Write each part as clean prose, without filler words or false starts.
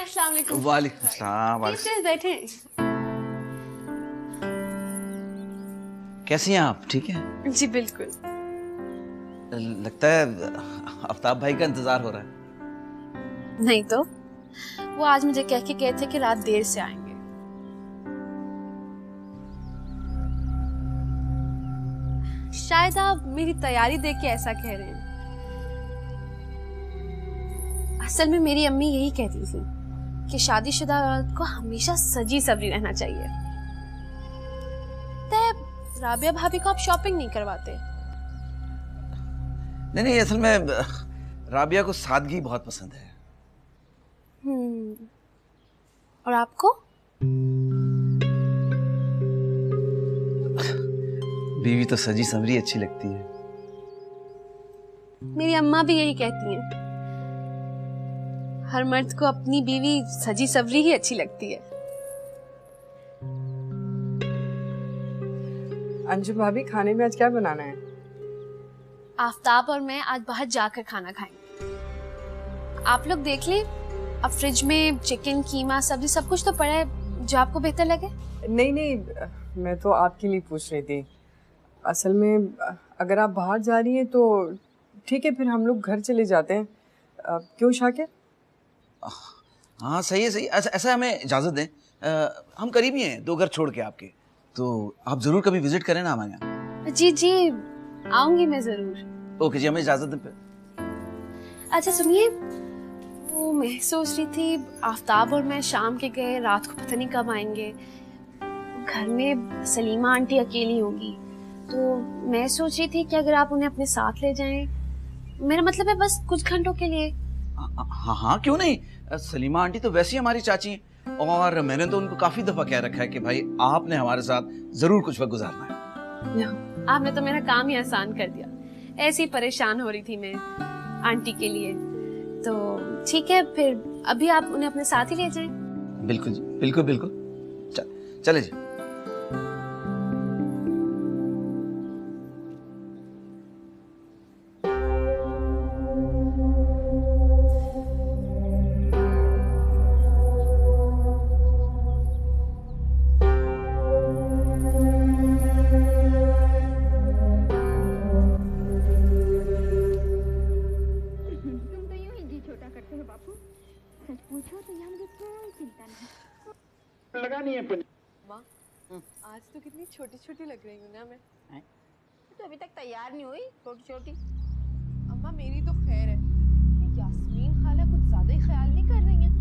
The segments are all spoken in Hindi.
अस्सलाम वालेकुम। वालेकुम सलाम। प्लीज बैठे। कैसी हैं आप? ठीक है जी बिल्कुल। लगता है आफ्ताब भाई का इंतजार हो रहा है। नहीं तो वो आज मुझे कह के गए थे कि रात देर से आएंगे। शायद आप मेरी तैयारी देख के ऐसा कह रहे हैं। असल में मेरी अम्मी यही कहती थी कि शादीशुदा औरत को हमेशा सजी सवरी रहना चाहिए। तब राबिया भाभी को आप शॉपिंग नहीं करवाते? नहीं, असल में राबिया को सादगी बहुत पसंद है। और आपको? बीवी तो सजी संवरी अच्छी लगती है। मेरी अम्मा भी यही कहती हैं। हर मर्द को अपनी बीवी सजी सवरी ही अच्छी लगती है। अंजुम भाभी, खाने में आज क्या बनाना है? आफ्ताब और मैं आज बाहर जाकर खाना खाएंगे। आप लोग देख लें, अब फ्रिज में चिकन, कीमा, सब्जी सब कुछ तो पड़ा है, जो आपको बेहतर लगे। नहीं, मैं तो आपके लिए पूछ रही थी। असल में अगर आप बाहर जा रही हैं तो ठीक है, फिर हम लोग घर चले जाते हैं। क्यों शाकिर? हाँ सही है। ऐसा हमें इजाज़त दें। हम करीबी हैं, 2 घर छोड़ के आपके, तो आप ज़रूर कभी विजिट करें ना हमारे यहाँ। जी आऊंगी मैं जरूर। ओके जी, हमें इजाज़त दें फिर। अच्छा सुनिए, वो मैं सोच रही थी आफ्ताब और मैं शाम के गए, रात को पता नहीं कब आएंगे। घर में सलीमा आंटी अकेली होंगी, तो मैं सोच रही थी कि अगर आप उन्हें अपने साथ ले जाएं। मेरा मतलब है बस कुछ घंटों के लिए। हाँ क्यों नहीं। सलीमा आंटी तो वैसे ही हमारी चाची हैं, और मैंने तो उनको काफी दफा कह रखा है कि भाई आपने हमारे साथ जरूर कुछ वक्त गुजारना है। आपने तो मेरा काम ही आसान कर दिया। ऐसे ही परेशान हो रही थी मैं आंटी के लिए। तो ठीक है, फिर अभी आप उन्हें अपने साथ ही ले जाएं। बिल्कुल जी, बिल्कुल। चले जी। आज तो कितनी छोटी छोटी लग रही हूँ ना मैं। तो अभी तक तैयार नहीं हुई, छोटी छोटी। अम्मा मेरी तो खैर है, यास्मीन खाला कुछ ज्यादा ही ख्याल नहीं कर रही हैं।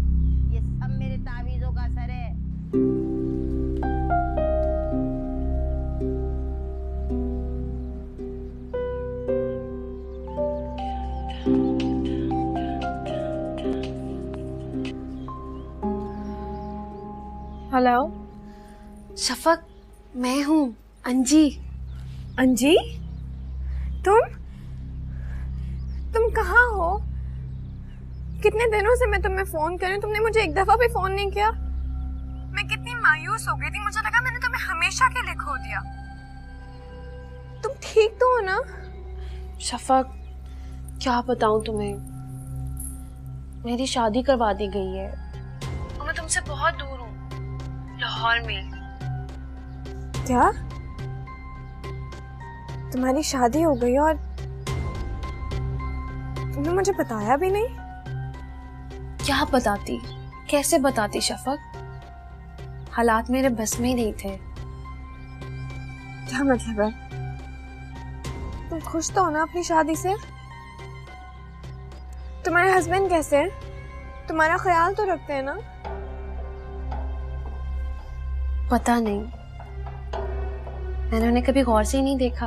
ये सब मेरे तावीज़ों का असर है। हेलो शफक, मैं हूँ अंजी। अंजी, तुम कहाँ हो? कितने दिनों से मैं तुम्हें फोन कर रही हूँ, तुमने मुझे एक दफा भी फोन नहीं किया। मैं कितनी मायूस हो गई थी, मुझे लगा मैंने तुम्हें हमेशा के लिए खो दिया। तुम ठीक तो हो ना? शफक क्या बताऊँ तुम्हें, मेरी शादी करवा दी गई है और मैं तुमसे बहुत दूर हूँ, लाहौर में। क्या? तुम्हारी शादी हो गई और तुमने मुझे बताया भी नहीं? क्या बताती, कैसे बताती शफक, हालात मेरे बस में ही नहीं थे। क्या मतलब है? तुम खुश तो हो ना अपनी शादी से? तुम्हारे हस्बैंड कैसे हैं? तुम्हारा ख्याल तो रखते हैं ना? पता नहीं, मैंने उन्हें कभी गौर से ही नहीं देखा।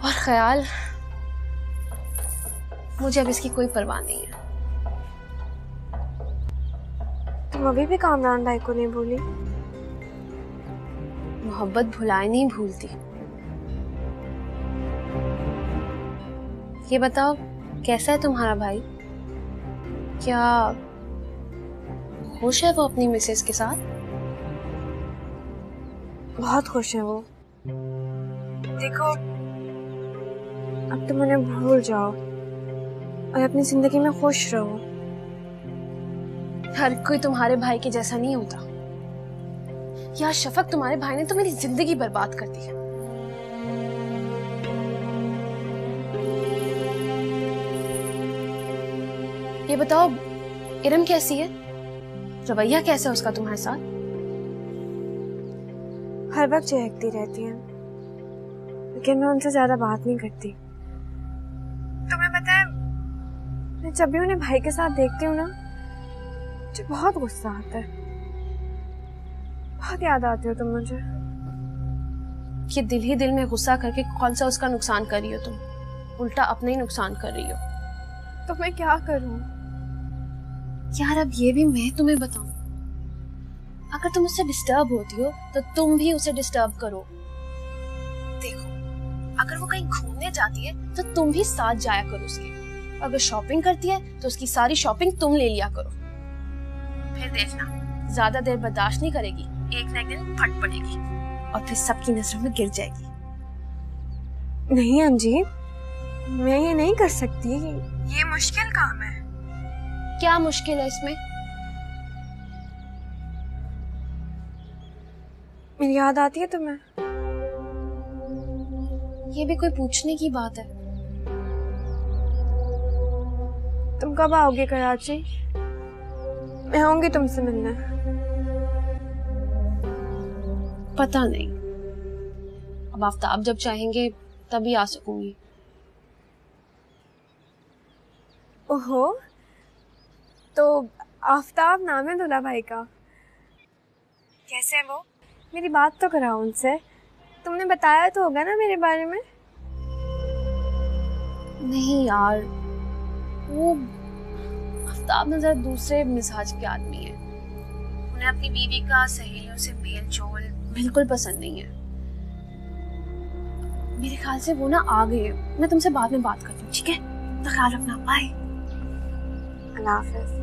और ख्याल, मुझे अब इसकी कोई परवाह नहीं है। तुम अभी भी कामरान भाई को नहीं भूली? मोहब्बत भुलाए नहीं भूलती। ये बताओ कैसा है तुम्हारा भाई? क्या खुश है वो अपनी मिसेस के साथ? बहुत खुश है वो। देखो, अब तुम उन्हें भूल जाओ और अपनी जिंदगी में खुश रहो। हर कोई तुम्हारे भाई के जैसा नहीं होता। यार शफक, तुम्हारे भाई ने तो मेरी जिंदगी बर्बाद कर दी है। ये बताओ, इरम कैसी है? रवैया कैसा है उसका तुम्हारे साथ? हर वक्त चहकती रहती है, लेकिन मैं उनसे ज्यादा बात नहीं करती। तुम्हें पता है, मैं जब भी उन्हें भाई के साथ देखती हूँ ना, मुझे बहुत गुस्सा आता है। बहुत याद आती हो तुम मुझे। कि दिल ही दिल में गुस्सा करके कौन सा उसका नुकसान कर रही हो तुम? उल्टा अपना ही नुकसान कर रही हो। तो मैं क्या करूँ? यार अब ये भी मैं तुम्हें बताऊं, अगर तुम उससे डिस्टर्ब होती हो तो तुम भी उसे डिस्टर्ब करो। देखो, अगर वो कहीं घूमने जाती है तो तुम भी साथ जाया करो उसके। अगर शॉपिंग करती है तो उसकी सारी शॉपिंग तुम ले लिया करो। फिर देखना, ज्यादा देर बर्दाश्त नहीं करेगी, एक ना एक दिन फट पड़ेगी और फिर सबकी नजरों में गिर जाएगी। नहीं अंजी, मैं ये नहीं कर सकती। ये मुश्किल काम है। क्या मुश्किल है इसमें? मेरी याद आती है तुम्हें? ये भी कोई पूछने की बात है? तुम कब आओगे कराची? मैं आऊंगी तुमसे मिलने। पता नहीं, अब आफ्ताब जब चाहेंगे तभी आ सकूंगी। ओहो, तो आफ्ताब नाम है दूल्हा भाई का। कैसे है वो? मेरी बात तो कराओ उनसे। तुमने बताया तो होगा ना मेरे बारे में? नहीं यार, वो आफ्ताब ना जरा दूसरे मिजाज के आदमी है। उन्हें अपनी बीवी का सहेलियों से मेल जोल बिल्कुल पसंद नहीं है। मेरे ख्याल से वो ना आ गए। मैं तुमसे बाद में बात करती हूँ, ठीक है? तो ख्याल रखना, बाय। अल्लाह हाफिज।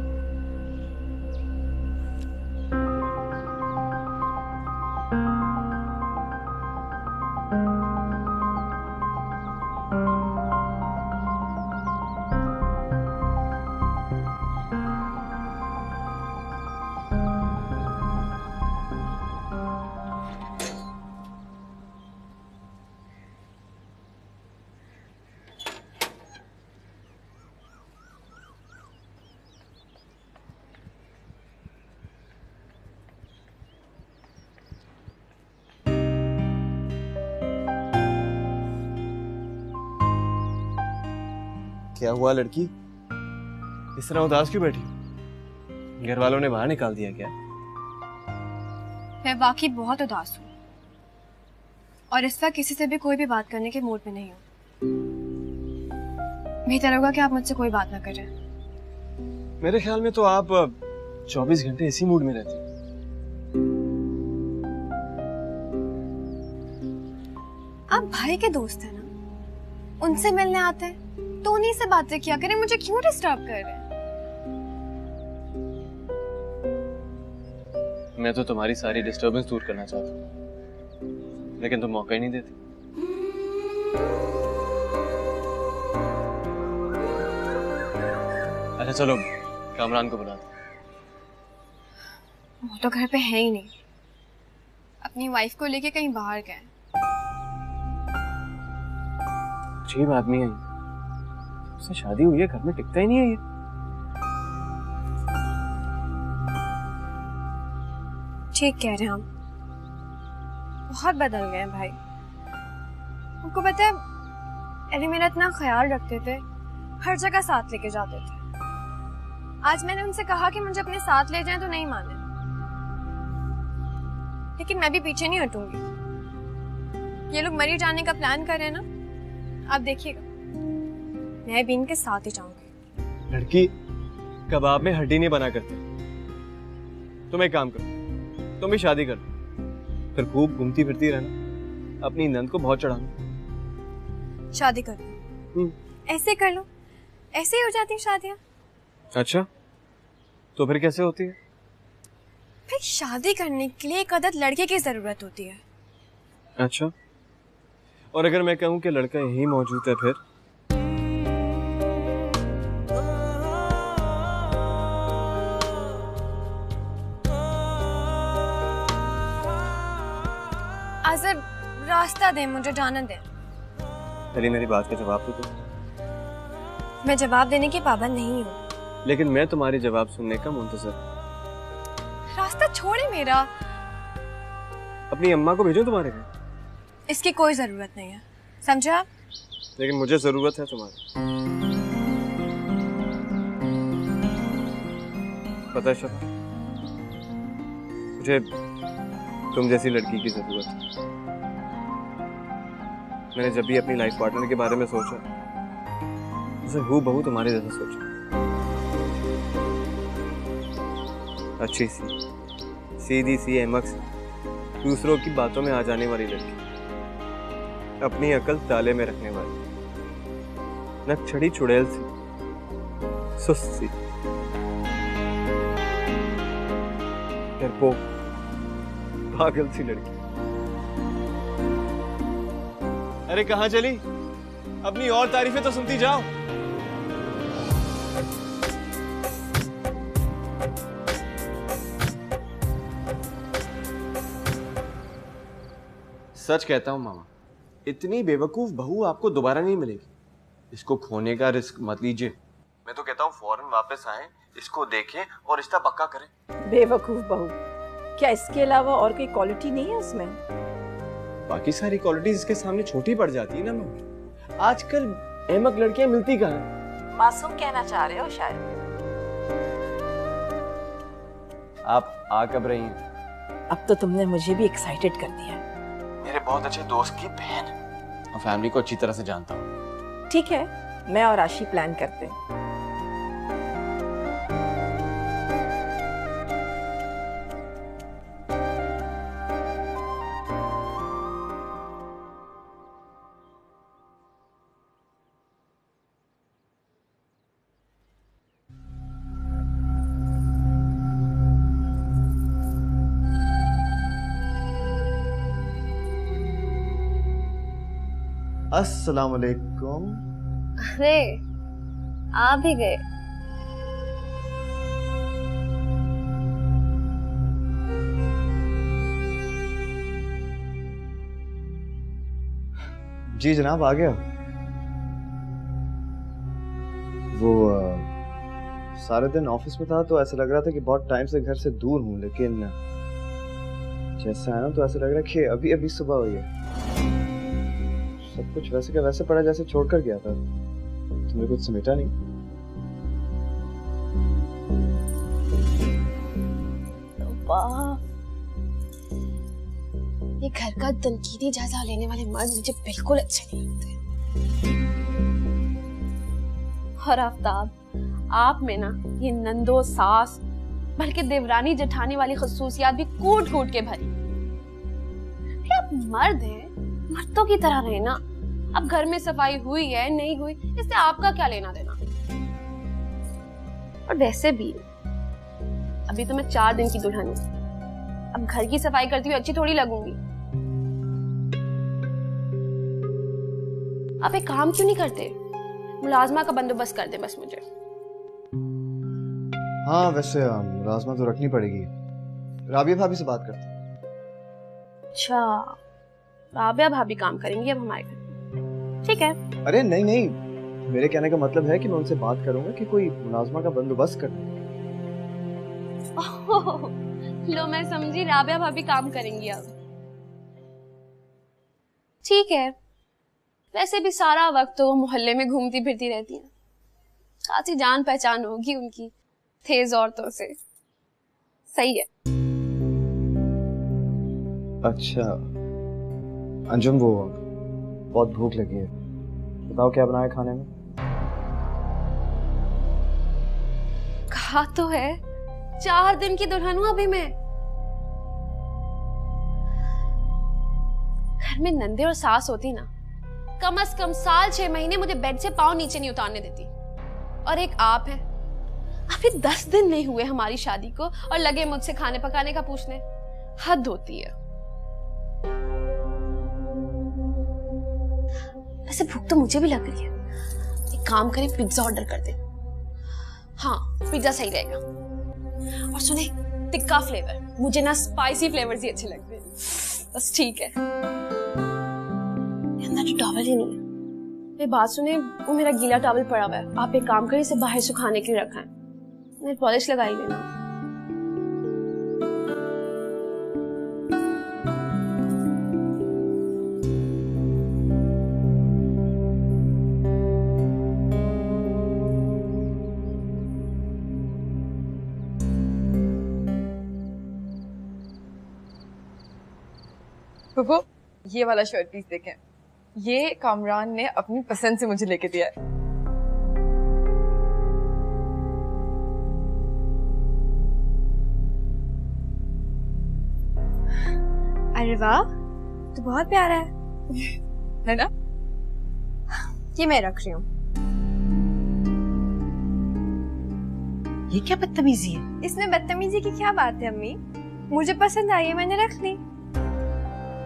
क्या हुआ लड़की, इस तरह उदास क्यों बैठी? घर वालों ने बाहर निकाल दिया क्या? मैं वाकई बहुत उदास हूँ और इस वक्त किसी से भी कोई भी बात करने के मूड में नहीं हूँ। बेहतर होगा कि आप मुझसे कोई बात ना करें। मेरे ख्याल में तो आप 24 घंटे इसी मूड में रहती। आप भाई के दोस्त हैं ना, उनसे मिलने आते हैं तो उन्हीं से बातें किया करें। मुझे क्यों डिस्टर्ब कर रहे हैं? मैं तो तुम्हारी सारी डिस्टरबेंस दूर करना चाहता हूँ, लेकिन तुम मौका ही नहीं देते। अच्छा चलो, कामरान को बुला दो। वो तो घर पे है ही नहीं, अपनी वाइफ को लेके कहीं बाहर गए। अजीब आदमी है, उससे शादी हुई है, घर में टिकता ही नहीं है ये। ठीक कह रहे हैं हम, बहुत बदल गए हैं भाई। उनको पता है, पहले मेरा इतना ख्याल रखते थे, हर जगह साथ लेके जाते थे। आज मैंने उनसे कहा कि मुझे अपने साथ ले जाएं तो नहीं माने, लेकिन मैं भी पीछे नहीं हटूंगी। ये लोग मरी जाने का प्लान कर रहे हैं ना, आप देखिएगा, मैं भी इनके साथ ही जाऊंगी। लड़की, कबाब में हड्डी नहीं बना करते। तुम एक काम करो, तुम भी शादी कर लो, फिर खूब घूमती फिरती रहना, अपनी नंद को बहुत चढ़ाना। शादी कर लो, ऐसे कर लो, ऐसे ही हो जाती है शादियां। अच्छा, तो फिर कैसे होती है? फिर शादी करने के लिए एक अदद लड़के की जरूरत होती है। अच्छा, और अगर मैं कहूँ कि लड़का यही मौजूद है फिर? रास्ता दे, मुझे जाने दे। पहले मेरी बात का जवाब तो दो। मैं जवाब देने की पाबंद नहीं हूँ, लेकिन मैं तुम्हारी जवाब सुनने का मुंतजर। रास्ता छोड़े मेरा। अपनी अम्मा को भेजो तुम्हारे घर। इसकी कोई जरूरत नहीं है, समझा? लेकिन मुझे जरूरत है तुम्हारी। पता है शब, मुझे तुम जैसी लड़की की जरूरत है। मैंने जब भी अपनी लाइफ पार्टनर के बारे में सोचा, उसे हूबहू तुम्हारे जैसा सोचा। अच्छी सी, सीधी सी, अहमक सी, दूसरों की बातों में आ जाने वाली लड़की, अपनी अकल ताले में रखने वाली, नक छड़ी चुड़ैल सी, सुस्त सी, डरपोक, पागल सी लड़की। अरे कहाँ चली? अपनी और तारीफें तो सुनती जाओ। सच कहता हूं मामा, इतनी बेवकूफ बहू आपको दोबारा नहीं मिलेगी। इसको खोने का रिस्क मत लीजिए। मैं तो कहता हूँ फौरन वापस आएं, इसको देखें और रिश्ता पक्का करें। बेवकूफ बहू, क्या इसके अलावा और कोई क्वालिटी नहीं है उसमें? बाकी सारी क्वालिटीज इसके सामने छोटी पड़ जाती है ना मम्मी। आजकल अहमक लड़कियां मिलती कहाँ हैं? मासूम कहना चाह रहे हो शायद। आप आ कब रही हैं? अब तो तुमने मुझे भी एक्साइटेड कर दिया। मेरे बहुत अच्छे दोस्त की बहन और फैमिली को अच्छी तरह से जानता हूँ। ठीक है, मैं और आशी प्लान करते हैं। अस्सलाम वालेकुम। अरे आ भी गए। जी जनाब, आ गया। वो सारे दिन ऑफिस में था तो ऐसा लग रहा था कि बहुत टाइम से घर से दूर हूँ, लेकिन जैसे आया ना तो ऐसा लग रहा है कि अभी अभी सुबह हुई है। सब कुछ वैसे का वैसे पड़ा जैसे छोड़कर गया था। तुमने कुछ समेटा नहीं? वाह, ये घर का तनकीदी जायजा लेने वाले मर्द मुझे बिल्कुल अच्छे नहीं लगते। और आफ्ताब, आप में ना ये नंदो सास बल्कि देवरानी जठानी वाली खसूसियात भी कूट कूट के भरी। आप मर्द हैं, मर्दों की तरह रहे ना। अब घर में सफाई हुई है नहीं हुई, इससे आपका क्या लेना देना। और वैसे भी अभी तो मैं 4 दिन की दुल्हन हूँ। अब घर की सफाई करती हुई अच्छी थोड़ी लगूंगी। आप एक काम क्यों नहीं करते, मुलाजमा का बंदोबस्त कर दे बस मुझे। हाँ वैसे मुलाजमा तो रखनी पड़ेगी। राबिया भाभी से बात करते। अच्छा, राबिया भाभी काम करेंगी अब हमारे घर। ठीक है। अरे नहीं नहीं, मेरे कहने का मतलब है कि मैं उनसे बात करूंगा कि कोई मुलाजमा का बंदोबस्त कर। लो मैं समझी, राबिया भाभी काम करेंगी अब। ठीक है, वैसे भी सारा वक्त तो वो मोहल्ले में घूमती फिरती रहती हैं। खासी जान पहचान होगी उनकी तेज औरतों से। सही है। अच्छा अंजुम, वो बहुत भूख लगी है, बताओ क्या बनाया खाने में? कहा तो है 4 दिन की दुल्हन हूं अभी मैं। घर में नंदे और सास होती ना, कम से कम साल 6 महीने मुझे बेड से पांव नीचे नहीं उतारने देती। और एक आप हैं, अभी 10 दिन नहीं हुए हमारी शादी को और लगे मुझसे खाने पकाने का पूछने। हद होती है। ऐसे भूख तो मुझे भी लग रही है। एक काम करें, पिज्जा ऑर्डर कर दें। हाँ, पिज्जा सही रहेगा। और सुने, तिक्का फ्लेवर, मुझे ना स्पाइसी फ्लेवर्स ही अच्छे लगते हैं। बस ठीक है। अंदर तो टॉवल ही नहीं है। मेरी बात सुने, वो मेरा गीला टॉवल पड़ा हुआ है, आप एक काम करिए, इसे बाहर सुखाने के लिए रखा है। मेरी पॉलिश लगाई लेना। पप्पू, ये वाला शर्ट पीस देखें, ये कामरान ने अपनी पसंद से मुझे लेके दिया है। अरे वाह, तो बहुत प्यारा है ना? ये मैं रख रही हूँ। ये क्या बदतमीजी है? इसमें बदतमीजी की क्या बात है अम्मी? मुझे पसंद आई है, मैंने रख ली।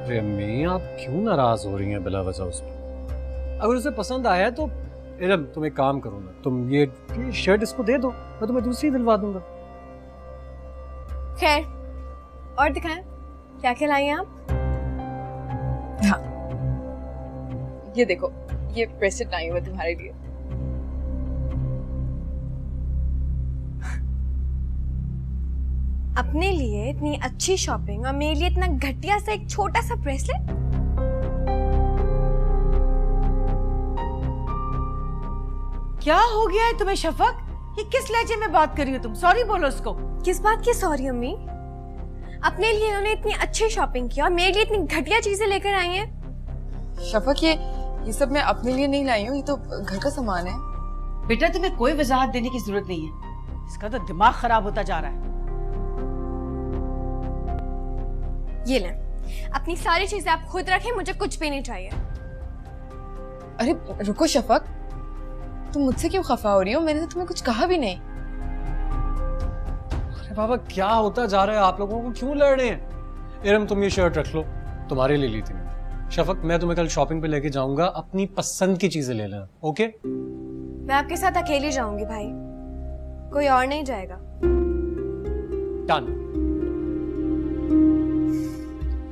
अरे अम्मी, आप क्यों नाराज हो रही हैं बिला वजह उस पर? अगर उसे पसंद आया तो इरम, तुम एक काम करो ना, तुम ये शर्ट इसको दे दो, मैं तुम्हें दूसरी दिलवा दूंगा। खैर, और दिखाएं क्या क्या लाई हैं आप? हाँ, ये देखो, ये ब्रेसलेट लाई हूँ मैं तुम्हारे लिए। अपने लिए इतनी अच्छी शॉपिंग और मेरे लिए इतना घटिया सा एक छोटा सा ब्रेसलेट? क्या हो गया है तुम्हें शफक? ये किस लहजे में बात कर रही हो तुम? सॉरी बोलो उसको। किस बात की सॉरी अम्मी? अपने लिए इन्होंने इतनी अच्छी शॉपिंग की और मेरे लिए इतनी घटिया चीजें लेकर आई हैं। शफक, ये सब मैं अपने लिए नहीं लाई हूँ, ये तो घर का सामान है। बेटा तुम्हें कोई वजाहत देने की जरूरत नहीं है, इसका तो दिमाग खराब होता जा रहा है। ये लें, अपनी सारी चीजें आप खुद रखें, मुझे कुछ भी नहीं चाहिए। अरे रुको शफक, तुम मुझसे क्यों खफा हो रही हो? मैंने तो तुम्हें कुछ कहा भी नहीं। अरे बाबा, क्या होता जा रहा है? आप लोगों को क्यों लड़ रहे हैं? इरम, तुम ये शर्ट रख लो, तुम्हारे लिए ली थी मैं। शफक, मैं तुम्हें कल शॉपिंग पे लेके जाऊंगा, अपनी पसंद की चीजें ले लेना, ओके? मैं आपके साथ अकेली जाऊंगी भाई, कोई और नहीं जाएगा। डन।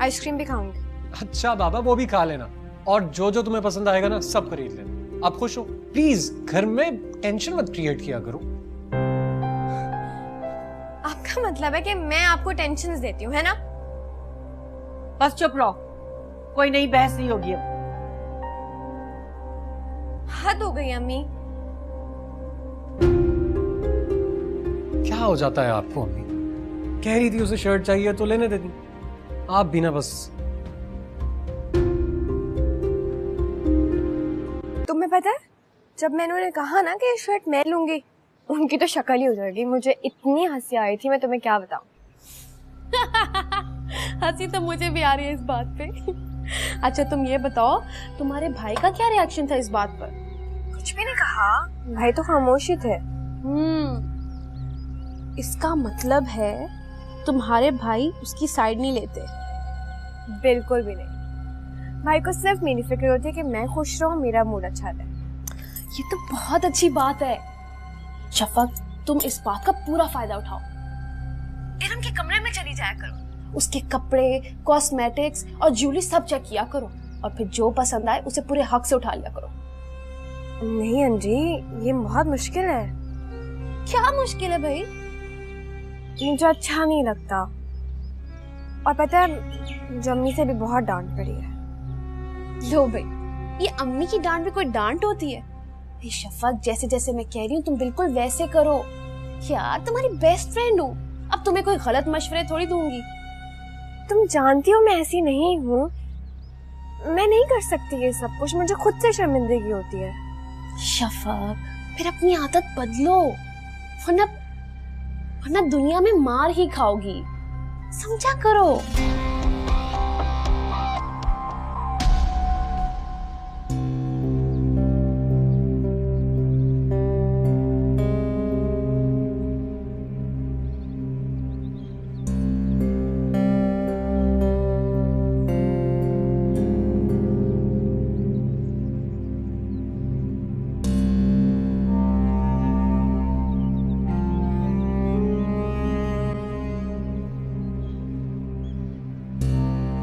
आइसक्रीम भी खाऊंगी। अच्छा बाबा, वो भी खा लेना, और जो जो तुम्हें पसंद आएगा ना सब खरीद लेना। आप खुश हो? प्लीज घर में टेंशन मत क्रिएट किया करो। आपका मतलब है कि मैं आपको टेंशन देती हूँ, है ना? बस चुप रहो, कोई नई बहस नहीं होगी अब। हद हो गई अम्मी। क्या हो जाता है आपको अम्मी? कह रही थी उसे शर्ट चाहिए तो लेने देती, आप भी ना बस। तुम्हें पता है, जब मैंने उन्हें कहा ना कि ये शर्ट मैं लूंगी, उनकी तो शक्ल ही हो जाएगी। मुझे इतनी हंसी आई थी, मैं तुम्हें क्या बताऊं। हंसी तो मुझे भी आ रही है इस बात पे। अच्छा तुम ये बताओ, तुम्हारे भाई का क्या रिएक्शन था इस बात पर? कुछ भी नहीं कहा, भाई तो खामोश ही थे। इसका मतलब है तुम्हारे भाई उसकी साइड नहीं लेते? बिल्कुल भी नहीं, भाई को सिर्फ मेरी फिक्र होती है कि मैं खुश रहूं, मेरा मूड अच्छा रहे। ये तो बहुत अच्छी बात है शफक, तुम इस बात का पूरा फायदा उठाओ। इरम के कमरे में चली जाया करो, उसके कपड़े, कॉस्मेटिक्स और ज्वेलरी सब चेक किया करो, और फिर जो पसंद आए उसे पूरे हक से उठा लिया करो। नहीं अंजी, ये बहुत मुश्किल है। क्या मुश्किल है भाई? मुझे अच्छा नहीं लगता, और पता है जम्मी से भी बहुत डांट पड़ी है। लो भाई, ये अम्मी की डांट भी कोई डांट होती है? शफक, जैसे जैसे मैं कह रही हूँ तुम बिल्कुल वैसे करो। यार तुम्हारी बेस्ट फ्रेंड हूँ, अब तुम्हें कोई गलत मशवरे थोड़ी दूंगी। तुम जानती हो मैं ऐसी नहीं हूँ, मैं नहीं कर सकती ये सब कुछ, मुझे खुद से शर्मिंदगी होती है। शफक, फिर अपनी आदत बदलो, वरना दुनिया में मार ही खाओगी, समझा करो।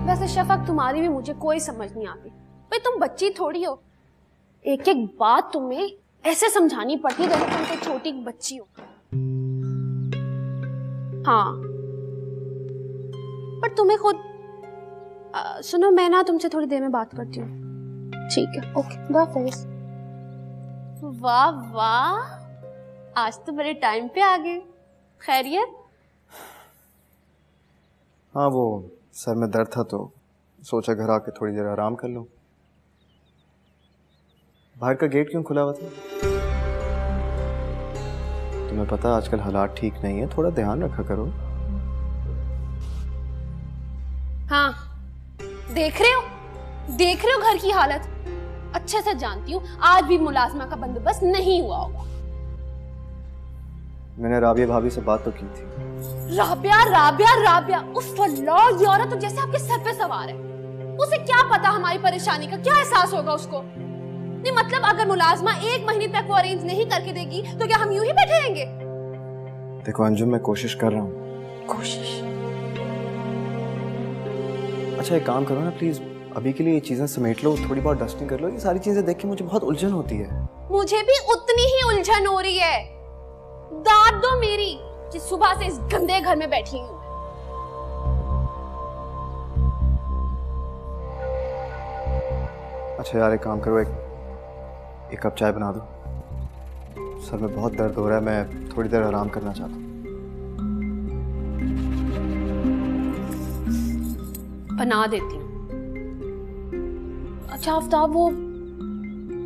वैसे शफक, तुम्हारी भी मुझे कोई समझ नहीं आती। भाई तुम बच्ची थोड़ी हो, एक एक बात तुम्हें ऐसे समझानी पड़ती है जैसे तुम कोई छोटी बच्ची हो। हाँ, पर तुम्हें खुद सुनो, मैं ना तुमसे थोड़ी देर में बात करती हूँ। ठीक है, ओके, बाय। वाह वाह, आज तो बड़े टाइम पे आ गए। खैरियत? हाँ, वो सर में दर्द था तो सोचा घर आके थोड़ी देर आराम कर लूं। बाहर का गेट क्यों खुला हुआ था? तुम्हें पता आजकल हालात ठीक नहीं है, थोड़ा ध्यान रखा करो। हाँ, देख रहे हो घर की हालत। अच्छे से जानती हूँ आज भी मुलाजमा का बंदोबस्त नहीं हुआ होगा। मैंने राबिया भाभी से बात तो की थी। राबिया उफ अल्लाह, ये औरत तो जैसे आपके सर पे सवार है। उसे क्या पता हमारी परेशानी का, क्या एहसास होगा उसको। नहीं मतलब अगर मुलाजमा 1 महीने तक वो अरेंज नहीं करके देगी तो क्या हम यूं ही बैठे रहेंगे? देखो अंजुम, मैं कोशिश कर रहा हूँ। कोशिश? अच्छा एक काम करो ना प्लीज, अभी के लिए ये चीजें समेट लो, थोड़ी बहुत डस्टिंग कर लो। ये सारी चीजें देख के मुझे बहुत उलझन होती है। मुझे भी उतनी ही उलझन हो रही है। दाद दो मेरी कि सुबह से इस गंदे घर में बैठी हूँ। अच्छा यार, एक काम करो, एक कप चाय बना दो। सर में बहुत दर्द हो रहा है, मैं थोड़ी देर आराम करना चाहता हूँ। बना देती हूँ। अच्छा आफ्ताब, वो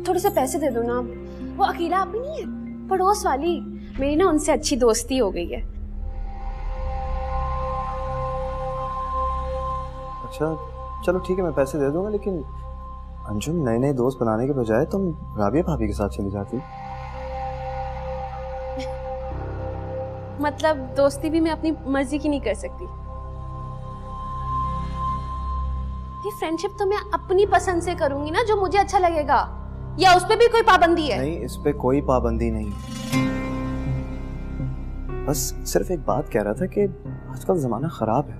थोड़े से पैसे दे दो ना। वो अकेला आप ही नहीं है, पड़ोस वाली, मेरी ना उनसे अच्छी दोस्ती हो गई है। अच्छा चलो ठीक है, मैं पैसे दे दूंगा, लेकिन अंजुम नए नए दोस्त बनाने के बजाय तुम राबिया भाभी के साथ चली जाती। मतलब दोस्ती भी मैं अपनी मर्जी की नहीं कर सकती। ये फ्रेंडशिप तो मैं अपनी पसंद से करूंगी ना, जो मुझे अच्छा लगेगा। या उस पे भी कोई पाबंदी है? नहीं, इस पे कोई पाबंदी नहीं। बस सिर्फ एक बात कह रहा था कि आजकल जमाना खराब है,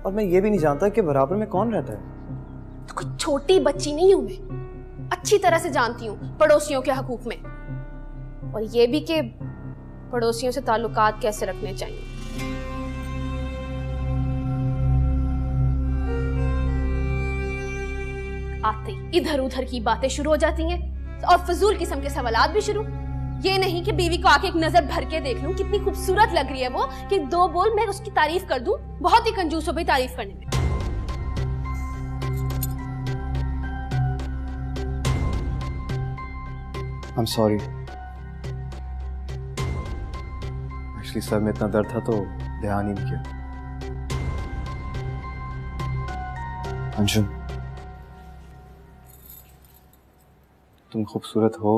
और मैं ये भी नहीं जानता कि बराबर में कौन रहता है। तो कुछ छोटी बच्ची नहीं हूं मैं, अच्छी तरह से जानती हूँ पड़ोसियों के हकूक में, और ये भी कि पड़ोसियों से ताल्लुकात कैसे रखने चाहिए। आते ही इधर उधर की बातें शुरू हो जाती हैं और फजूल किस्म के सवालात भी शुरू। ये नहीं कि बीवी को आके एक नजर भर के देख लूं कितनी खूबसूरत लग रही है वो, कि 2 बोल मैं उसकी तारीफ कर दूं। बहुत ही कंजूस हो भाई तारीफ करने में। I'm sorry. एक्चुअली सर में इतना दर्द था तो ध्यान ही नहीं किया। अंजुम, तुम खूबसूरत हो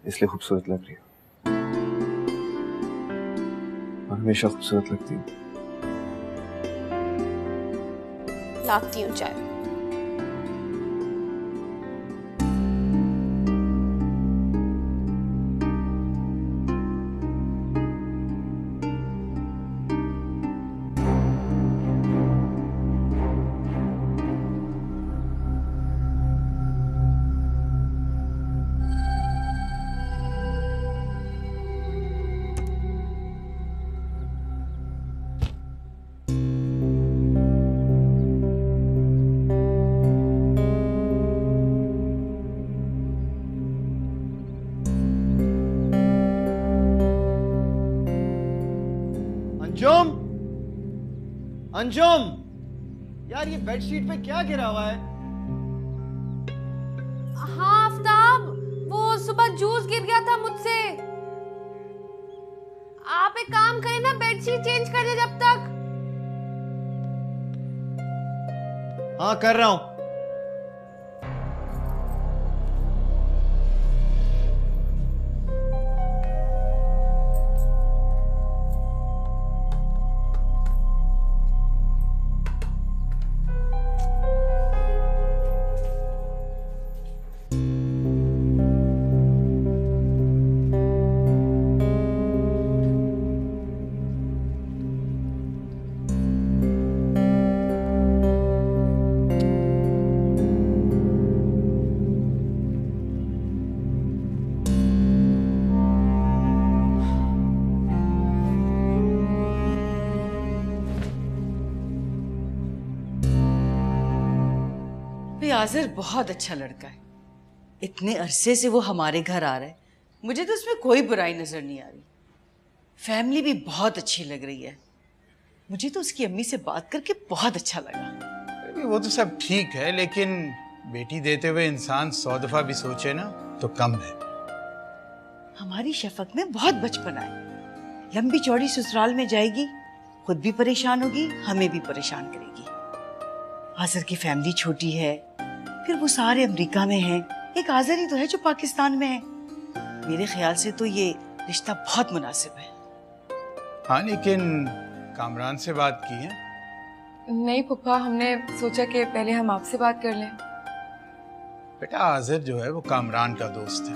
इसलिए खूबसूरत लग रही हो, और हमेशा खूबसूरत लगती हो। लाती हूँ चाय। अंजुम, अंजुम, यार ये बेडशीट पे क्या गिरा हुआ है? हाँ आफ्ताब, वो सुबह जूस गिर गया था मुझसे। आप एक काम करें ना, बेडशीट चेंज कर दे जब तक। हाँ कर रहा हूं। आज़र बहुत अच्छा लड़का है। इतने अरसे से वो हमारे घर आ रहा है, मुझे तो उसमें कोई बुराई नजर नहीं आ रही। फैमिली भी बहुत अच्छी लग रही है। मुझे तो उसकी अम्मी से बात करके बहुत अच्छा लगा। वो तो सब ठीक है, लेकिन बेटी देते हुए इंसान 100 दफा भी सोचे ना तो कम है। हमारी शफक में बहुत बचपना है। लंबी चौड़ी ससुराल में जाएगी, खुद भी परेशान होगी, हमें भी परेशान करेगी। आज़र की फैमिली छोटी है, फिर वो सारे अमेरिका में हैं। एक आज़र ही तो है जो पाकिस्तान में है। मेरे ख्याल से तो ये रिश्ता बहुत मुनासिब है। हाँ, लेकिन कामरान से बात की है? नहीं पप्पा, हमने सोचा कि पहले हम आपसे बात कर लें। बेटा, आज़र जो है वो कामरान का दोस्त है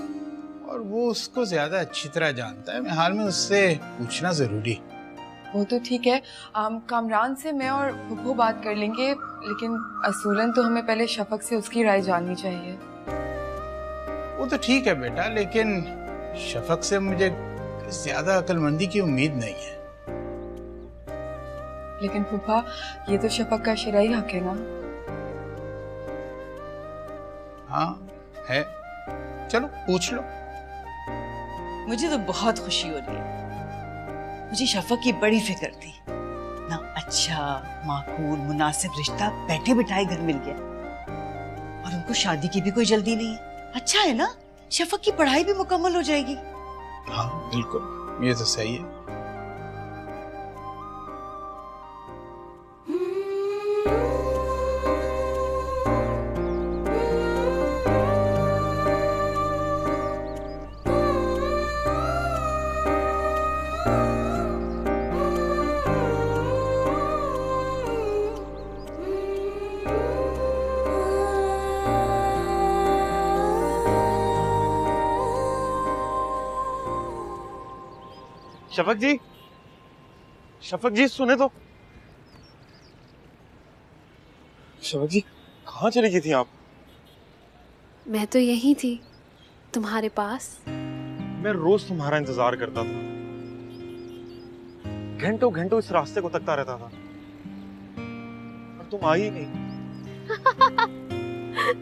और वो उसको ज्यादा अच्छी तरह जानता है। मैं हाल में उससे पूछना जरूरी। वो तो ठीक है, कामरान से मैं और पप्पू बात कर लेंगे, लेकिन असूलन तो हमें पहले शफक से उसकी राय जाननी चाहिए। वो तो ठीक है बेटा, लेकिन शफक से मुझे ज्यादा अक्लमंदी की उम्मीद नहीं है। लेकिन पप्पा, ये तो शफक का शरई हक है ना? हाँ है, चलो पूछ लो। मुझे तो बहुत खुशी हो रही है। मुझे शफक की बड़ी फिक्र थी ना। अच्छा माकूल मुनासिब रिश्ता बैठे बिठाए घर मिल गया और उनको शादी की भी कोई जल्दी नहीं है। अच्छा है ना, शफक की पढ़ाई भी मुकम्मल हो जाएगी। हाँ बिल्कुल, ये तो सही है। शफक जी सुने तो। शफक जी कहाँ चली गई थी आप? मैं तो यही थी, तुम्हारे पास। मैं रोज तुम्हारा इंतजार करता था, घंटों घंटों इस रास्ते को तकता रहता था, पर तुम आई ही नहीं।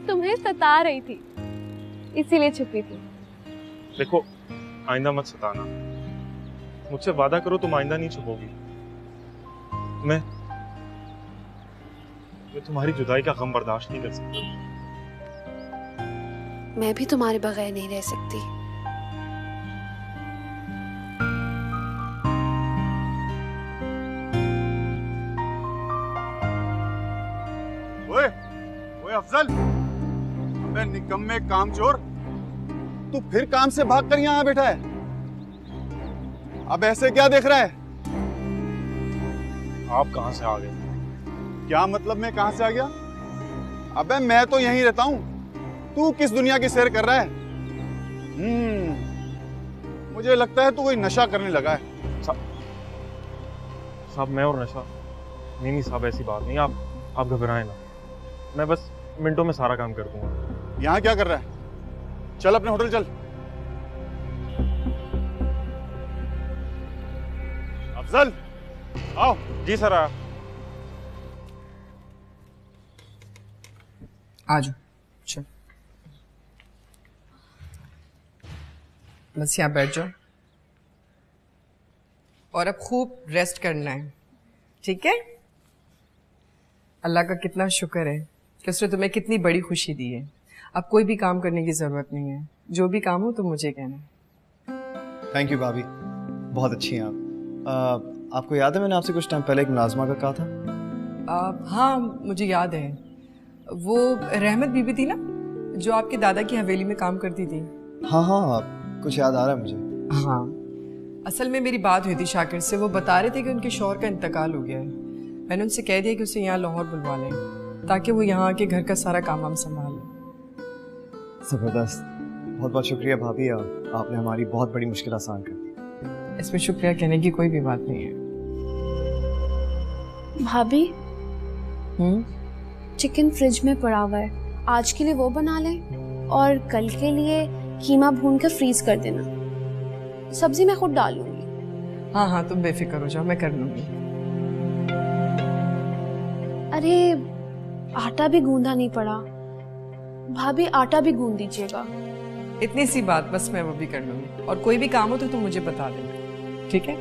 तुम्हें सता रही थी, इसीलिए छुपी थी। देखो, आइंदा मत सताना। मुझसे वादा करो तुम आइंदा नहीं छुपोगी। मैं तुम्हारी जुदाई का गम बर्दाश्त नहीं कर सकता। मैं भी तुम्हारे बगैर नहीं रह सकती। ओए, ओए अफजल, अबे निकम्मे कामचोर, तू फिर काम से भागकर यहाँ बैठा है। अब ऐसे क्या देख रहा है? आप कहाँ से आ गए? क्या मतलब मैं कहाँ से आ गया? अबे मैं तो यहीं रहता हूँ, तू किस दुनिया की सैर कर रहा है? मुझे लगता है तू कोई नशा करने लगा है। साहब मैं और नशा? नहीं साहब, ऐसी बात नहीं। आप घबराएं ना, मैं बस मिनटों में सारा काम कर दूंगा। यहाँ क्या कर रहा है? चल अपने होटल चल। अफजल आओ। जी सर। आजो, चल बस यहाँ बैठ जाओ और अब खूब रेस्ट करना है, ठीक है? अल्लाह का कितना शुक्र है कि उसने तुम्हें कितनी बड़ी खुशी दी है। अब कोई भी काम करने की ज़रूरत नहीं है, जो भी काम हो तो मुझे कहना। थैंक यू भाभी, बहुत अच्छी हैं आप। आपको याद है मैंने आपसे कुछ टाइम पहले एक मुलाजमा का कहा था? हाँ मुझे याद है, वो रहमत बीबी थी ना जो आपके दादा की हवेली में काम करती थी। हाँ कुछ याद आ रहा है मुझे। हाँ, असल में मेरी बात हुई थी शाकिर से। वो बता रहे थे कि उनके शौहर का इंतकाल हो गया है। मैंने उनसे कह दिया कि उसे यहाँ लाहौर बुलवा लें ताकि वो यहाँ आके घर का सारा काम हम संभाल लें। ज़बरदस्त, बहुत बहुत शुक्रिया भाभी, आपने हमारी बहुत बड़ी मुश्किल आसान कर दी। इसमें शुक्रिया कहने की कोई भी बात नहीं है। भाभी, चिकन फ्रिज में पड़ा हुआ है, आज के लिए वो बना लें और कल के लिए कीमा भून कर फ्रीज कर देना। सब्जी मैं खुद डालूंगी। हाँ तुम बेफिक्र हो जाओ, मैं कर लूंगी। अरे आटा भी गूंदा नहीं पड़ा, भाभी आटा भी गूंद दीजिएगा। इतनी सी बात, बस मैं वो भी कर लूंगी। और कोई भी काम हो तो तुम मुझे बता देना, ठीक है?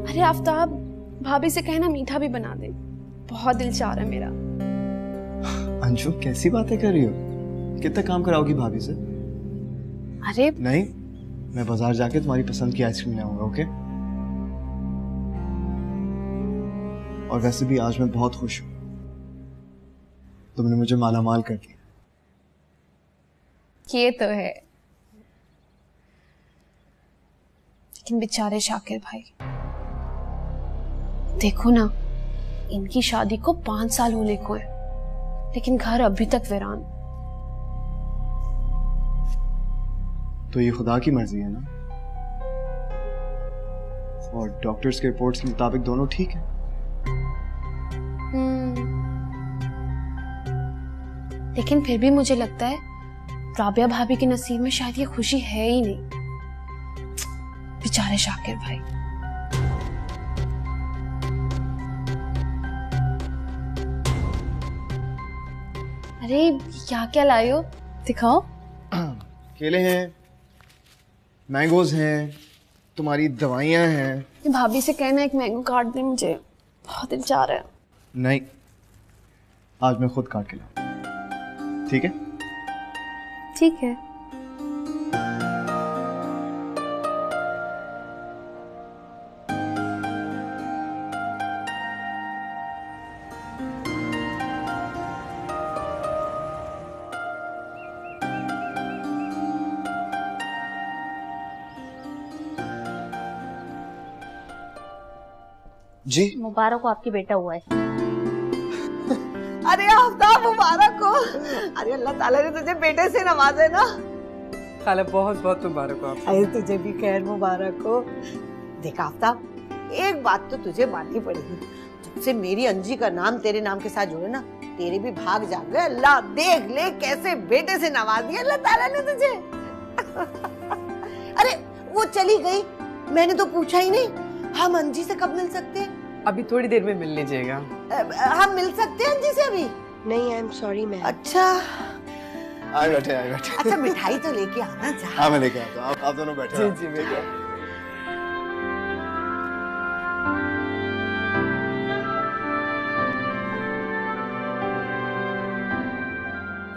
अरे आफ्ताब, भाभी से कहना मीठा भी बना दे, बहुत दिल चाह रहा है मेरा। अंशु कैसी बातें कर रही हो? कितना काम कराओगी भाभी से? अरे नहीं, मैं बाजार जाके तुम्हारी पसंद की आइसक्रीम लाऊंगा, ओके? और वैसे भी आज मैं बहुत खुश हूँ, तुमने मुझे माला माल कर दिया। ये तो है, लेकिन बेचारे शाकिर भाई, देखो ना, इनकी शादी को 5 साल होने को है, लेकिन घर अभी तक वीरान। तो ये खुदा की मर्जी है ना, और डॉक्टर्स के रिपोर्ट्स के मुताबिक दोनों ठीक है। लेकिन फिर भी मुझे लगता है राबिया भाभी के नसीब में शायद ये खुशी है ही नहीं। बेचारे शाकिर भाई। अरे क्या क्या लाए हो, दिखाओ। केले हैं, मैंगोज हैं, तुम्हारी दवाइयाँ हैं। भाभी से कहना एक मैंगो काट दे, मुझे बहुत दिल चाह रहा है। नहीं, आज मैं खुद काट के लाऊं, ठीक है? ठीक है। जी मुबारक हो, आपकी बेटा हुआ है। अरे आफ्ताब मुबारक हो। अरे अल्लाह ताला ने तुझे बेटे से नवाजा ना। खाला बहुत बहुत मुबारक हो आपको। अरे तुझे भी खैर मुबारक हो। देख आफ्ताब, एक बात तो तुझे माननी पड़ेगी, जब से मेरी अंजी का नाम तेरे नाम के साथ जुड़े ना, तेरे भी भाग जाग गए। अल्लाह देख ले कैसे बेटे से नवाज दिया अल्लाह ताला ने तुझे। अरे वो चली गई, मैंने तो पूछा ही नहीं, हम अंजी से कब मिल सकते हैं? अभी थोड़ी देर में मिल लीजिएगा। हम मिल सकते हैं अंजी से अभी? नहीं, आई एम सॉरी मैम। अच्छा आए बैठे, आए बैठे। अच्छा मिठाई तो लेके आना जा। हाँ मैं लेके आता हूँ, आप दोनों बैठे। जी जी बेटा।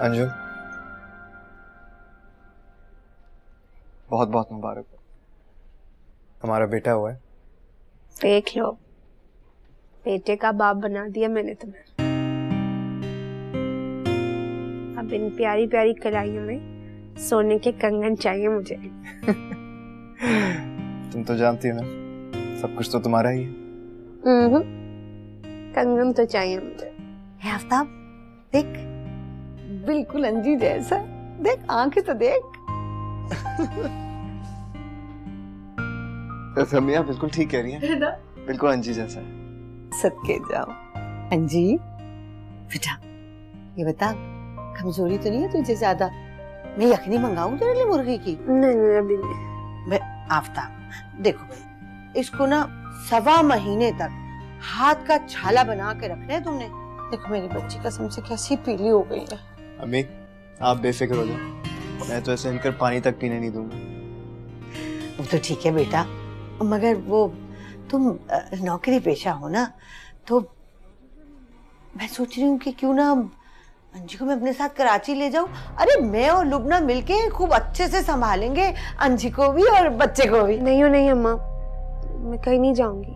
अंजू बहुत बहुत मुबारक हो, हमारा बेटा हुआ है। देख लो, बेटे का बाप बना दिया मैंने तुम्हें। अब इन प्यारी प्यारी कलाइयों में सोने के कंगन चाहिए मुझे। तुम तो जानती हो ना, सब कुछ तो तुम्हारा ही है। कंगन तो चाहिए मुझे। आफ्ताब देख, बिल्कुल अंजी जैसा। देख आंखें तो देख। रमिया बिल्कुल ठीक कह रही है ना? बिल्कुल अंजी जैसा है। सदके जाओ। अंजी बेटा, ये बता, कमजोरी तो नहीं है तुझे ज्यादा? मैं यखनी मंगाऊं तेरे लिए मुर्गी की? नहीं अभी नहीं। आफ्ताब देखो, इसको ना 1.25 महीने तक हाथ का छाला बना के रखना है तुमने। देखो मेरी बच्ची कसम से कैसी पीली हो गई है। अम्मी आप बेफिक्र हो जाओ, मैं तो ऐसे इनकर पानी तक पीने नहीं दूंगा। वो तो ठीक है बेटा, मगर वो तुम नौकरी पेशा हो ना, तो मैं सोच रही हूँ कि क्यों ना अंजी को मैं अपने साथ कराची ले जाऊं। अरे मैं और लुबना मिलके खूब अच्छे से संभालेंगे अंजी को भी और बच्चे को भी। नहीं हो नहीं अम्मा, मैं कहीं नहीं जाऊंगी,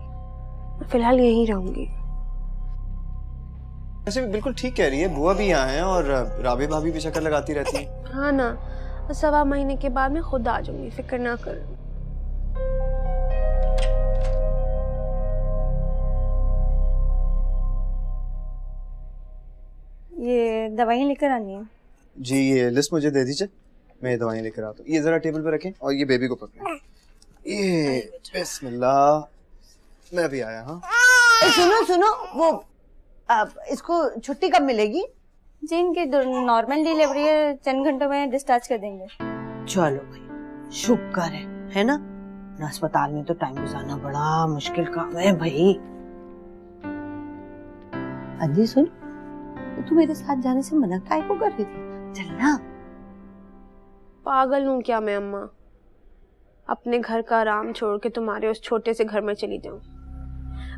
मैं फिलहाल यहीं रहूंगी। वैसे भी बिल्कुल ठीक कह रही है, बुआ भी यहाँ है और राबिया भाभी भी चक्कर लगाती रहती है। हाँ ना, 1.25 महीने के बाद मैं खुद आ जाऊंगी, फिक्र ना करो। ये दवाइयाँ लेकर आनी है। जी ये लिस्ट मुझे दे दीजिए, मैं ये दवाइयाँ लेकर आता हूँ। ये जरा टेबल पे रखें और ये बेबी को पकड़ें। ये बिस्मिल्लाह, मैं भी आया। हाँ सुनो सुनो, वो इसको छुट्टी कब मिलेगी? जी इनकी नॉर्मल डिलीवरी है, चंद घंटों में डिस्चार्ज कर देंगे। चलो भाई, शुक्र है ना? अस्पताल में तो टाइम गुजारना बड़ा मुश्किल काम है भाई। अजी सुन, तू मेरे साथ जाने से मना काहे को कर रही थी? चलना। पागल हूँ क्या मैं अम्मा? अपने घर का आराम छोड़ के तुम्हारे उस छोटे से घर में चली जाऊं?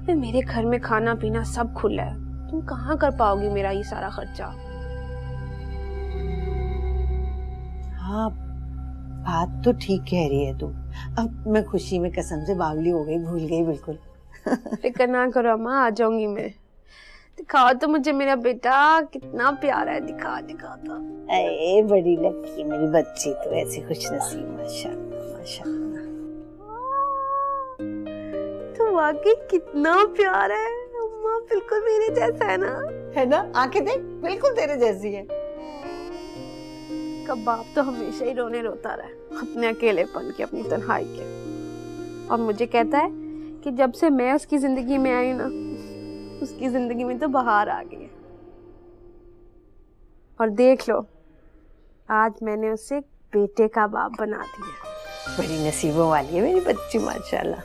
अबे मेरे घर में खाना पीना सब खुला है, तुम कहाँ कर पाओगी मेरा ये सारा खर्चा? हाँ, बात तो ठीक कह रही है तू। अब मैं खुशी में कसम से बावली हो गई, भूल गई बिल्कुल। फिक्र ना करो अम्मा, आ जाऊंगी मैं। दिखाओ तो मुझे मेरा बेटा कितना प्यारा है, दिखा तो। अरे बड़ी लकी मेरी बच्ची, तो ऐसी खुशनसीब, माशाल्लाह माशाल्लाह। तो वाकई कितना प्यारा है अम्मा, बिल्कुल मेरे जैसा है ना? है ना? आंखें देख, बिल्कुल तेरे जैसी है। बाप तो हमेशा ही रोता रहा अपने अकेलेपन के, अपनी तन्हाई के, और मुझे कहता है कि जब से मैं उसकी जिंदगी में आई ना, उसकी जिंदगी में तो बहार आ गई है। और देख लो, आज मैंने उसे बेटे का बाप बना दिया। बड़ी नसीबों वाली है मेरी बच्ची, माशाल्लाह।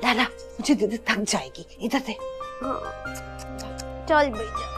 लाला मुझे दे दे, थक जाएगी, इधर दे। हाँ, चल बेटा।